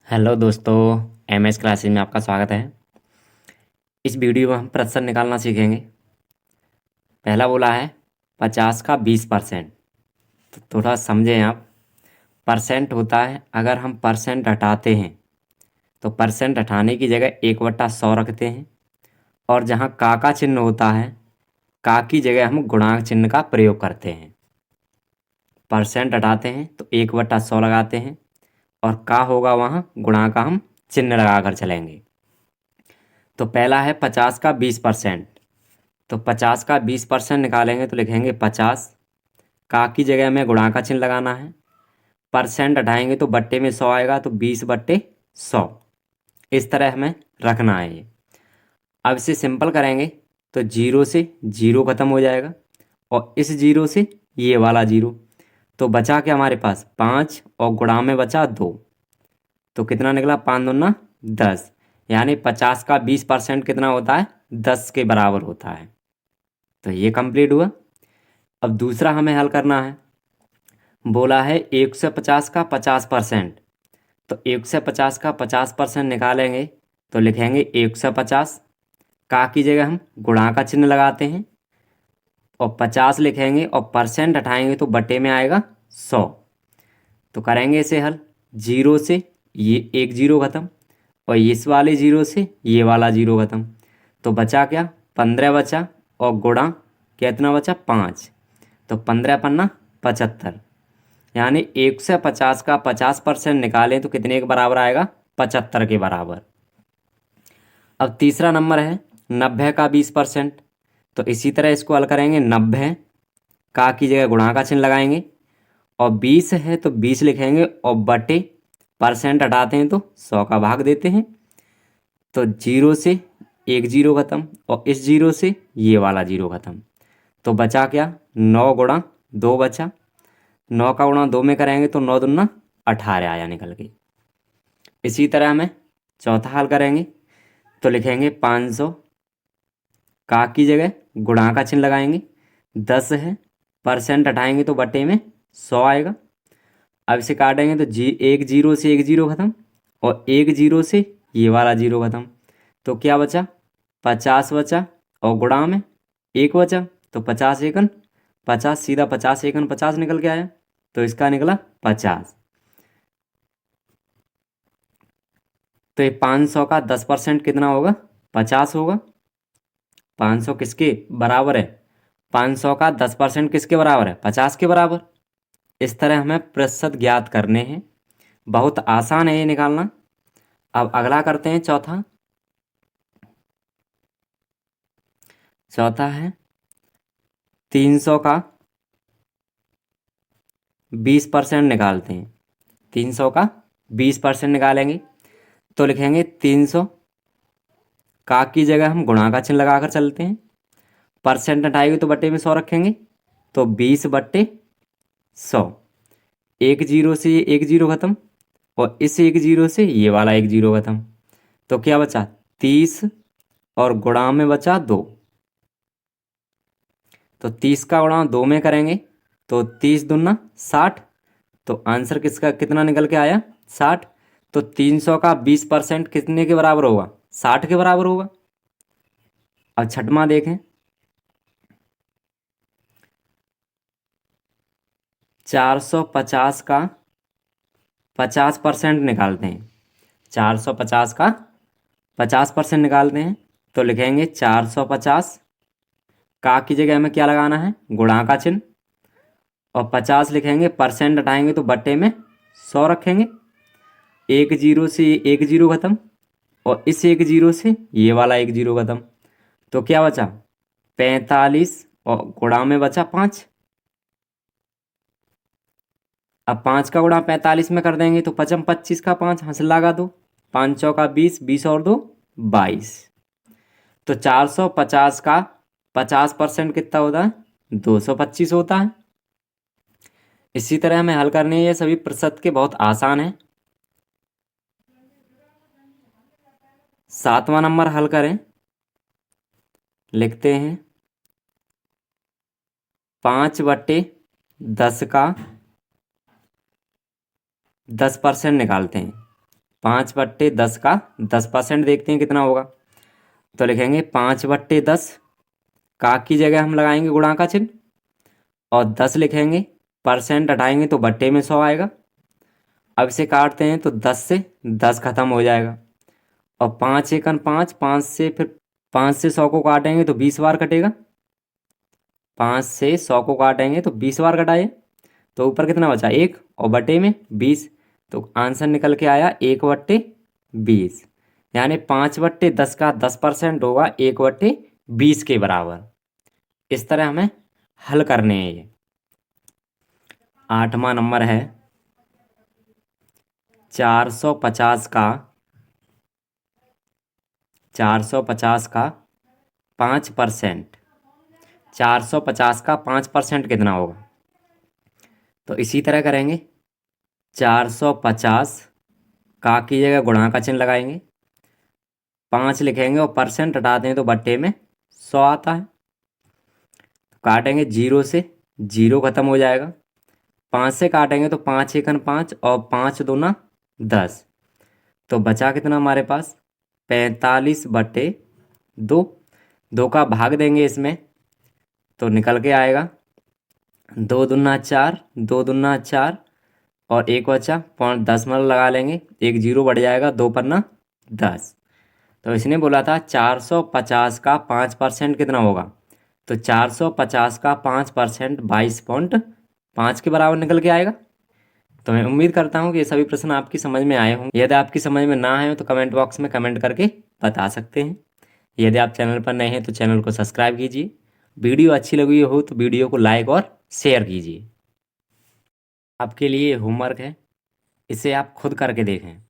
Hello दोस्तों, MS classes में आपका स्वागत है। इस वीडियो में हम प्रश्न निकालना सीखेंगे। पहला बोला है 50 का 20%। तो थोड़ा समझें आप। परसेंट होता है, अगर हम परसेंट हटाते हैं तो परसेंट हटाने की जगह 1/100 रखते हैं। और जहाँ का चिन्ह होता है, का की जगह हम गुणांक चिन्ह का प्रयोग करते हैं। परसेंट हटाते हैं तो 1/100 लगाते हैं, और का होगा वहाँ गुणा का हम चिन्ह लगाकर चलेंगे। तो पहला है 50 का 20%। तो 50 का 20% निकालेंगे तो लिखेंगे 50। का की जगह में गुणा का चिन्ह लगाना है। परसेंट हटाएंगे तो बट्टे में 100 आएगा, तो 20/100। इस तरह हमें रखना है ये। अब इसे सिंपल करेंगे तो जीरो से जीरो खत्म हो जाएगा, और इस जीरो से ये वाला जीरो। तो बचा क्या हमारे पास 5, और गुणा में बचा 2। तो कितना निकला, 5×2 = 10। यानी 50 का 20% कितना होता है, 10 के बराबर होता है। तो ये कंप्लीट हुआ। अब दूसरा हमें हल करना है। बोला है 150 का 50%। तो 150 का 50% निकालेंगे तो लिखेंगे 150। का की जगह हम गुणा का चिन्ह लगाते हैं, और 50 लिखेंगे, और परसेंट हटाएंगे तो बटे में आएगा 100। तो करेंगे इसे हल। जीरो से ये एक जीरो खत्म, और इस वाले जीरो से ये वाला जीरो खत्म। तो बचा क्या, 15 बचा, और गुणा कितना बचा, 5। तो 15×5 = 75। यानी 150 का 50% निकालें तो कितने के बराबर आएगा, 75 के बराबर। अब तीसरा नंबर है 90 का 20%। तो इसी तरह इसको हल करेंगे। 90 का की जगह गुणा का चिन्ह लगाएंगे, और 20 है तो 20 लिखेंगे, और बटे परसेंट हटाते हैं तो 100 का भाग देते हैं। तो जीरो से एक जीरो खत्म, और इस जीरो से ये वाला जीरो खत्म। तो बचा क्या, 9×2 बचा। 9 का गुणा 2 में करेंगे तो 9×2 = 18 आया निकल के। इसी तरह हमें चौथा हल करेंगे तो लिखेंगे 500। का की जगह गुणा का चिन्ह लगाएंगे। 10 है, परसेंट हटाएंगे तो बटे में 100 आएगा। अब इसे काटेंगे तो एक जीरो से एक जीरो खत्म, और एक जीरो से ये वाला जीरो खत्म। तो क्या बचा, 50 बचा, और गुणा में एक बचा। तो 50×1 = 50, सीधा 50×1 = 50 निकल के आया। तो इसका निकला 50। तो ये 500 का 10% कितना होगा, 50 होगा। 500 किसके बराबर है, 500 का 10% किसके बराबर है, 50 के बराबर। इस तरह हमें प्रतिशत ज्ञात करने हैं। बहुत आसान है ये निकालना। अब अगला करते हैं चौथा। चौथा है 300 का 20% निकालते हैं। 300 का 20% निकालेंगे तो लिखेंगे 300। का की जगह हम गुणा का चिन्ह लगाकर चलते हैं। परसेंट हटाएंगे तो बटे में 100 रखेंगे। तो 20/100। एक जीरो से ये एक जीरो खत्म, और इस एक जीरो से ये वाला एक जीरो खत्म। तो क्या बचा, 30, और गुणा में बचा 2। तो 30 का गुणा 2 में करेंगे तो 30×2 = 60। तो आंसर किसका कितना निकल के आया, 60। तो 300 का 20% कितने के बराबर होगा, 60 के बराबर होगा। अब छठवां देखें। 450 का 50% निकालते हैं। 450 का 50% निकालते हैं तो लिखेंगे 450। का की जगह हमें क्या लगाना है, गुणा का चिन्ह, और 50 लिखेंगे। परसेंट हटाएंगे तो बट्टे में 100 रखेंगे। एक जीरो से एक जीरो खत्म, और इस एक जीरो से ये वाला एक जीरो खत्म। तो क्या बचा, 45, और गुणा में बचा 5। अब 5 का गुणा 45 में कर देंगे तो 25 का 5 हासिल लगा दो। 5 का 20, 20 और 2 22। तो 450 का 50% कितना होता है, 225 होता है। इसी तरह हमें हल करने ये सभी प्रतिशत के बहुत आसान है। सातवां नंबर हल करें। लिखते हैं 5/10 का 10% निकालते हैं। 5/10 का 10% देखते हैं कितना होगा। तो लिखेंगे 5/10, का की जगह हम लगाएंगे गुणा का चिन्ह और 10 लिखेंगे, परसेंट हटाएंगे तो बट्टे में 100 आएगा। अब इसे काटते हैं तो 10 से 10 खत्म हो जाएगा और 5 एकन 5, 5 से फिर 5 से 100 को काटेंगे तो 20 बार कटेगा। 5 से 100 को काटेंगे तो 20 बार कटाए तो ऊपर कितना बचा 1 और बटे में 20। तो आंसर निकल के आया 1/20, यानी 5/10 का 10% होगा 1/20 के बराबर। इस तरह हमें हल करने हैं ये। 8वां नंबर है 450 का 5%। 450 का 5% कितना होगा। तो इसी तरह करेंगे, 450 का की जगह गुणा का चिन्ह लगाएंगे, 5 लिखेंगे और परसेंट हटाते हैं तो बट्टे में 100 आता है। तो काटेंगे 0 से, 0 खत्म हो जाएगा। 5 से काटेंगे तो 5 एकन 5 और 5 दूना 10। तो बचा कितना हमारे पास 45/2। 2 का भाग देंगे इसमें तो निकल के आएगा 2 दूना 4, 2 दूना 4 और 1 बचा 0.10 लगा लेंगे, 1 0 बढ़ जाएगा, 2 पन्ना 10। तो इसने बोला था 450 का 5% कितना होगा। तो 450 का 5% 22.5 के बराबर निकल के आएगा। तो मैं उम्मीद करता हूँ कि ये सभी प्रश्न आपकी समझ में आए होंगे। यदि आपकी समझ में ना आए हो तो कमेंट बॉक्स में कमेंट करके बता सकते हैं। यदि आप चैनल पर नए हैं तो चैनल को सब्सक्राइब कीजिए। वीडियो अच्छी लगी हो तो वीडियो को लाइक और शेयर कीजिए। आपके लिए होमवर्क है, इसे आप खुद करके देखें।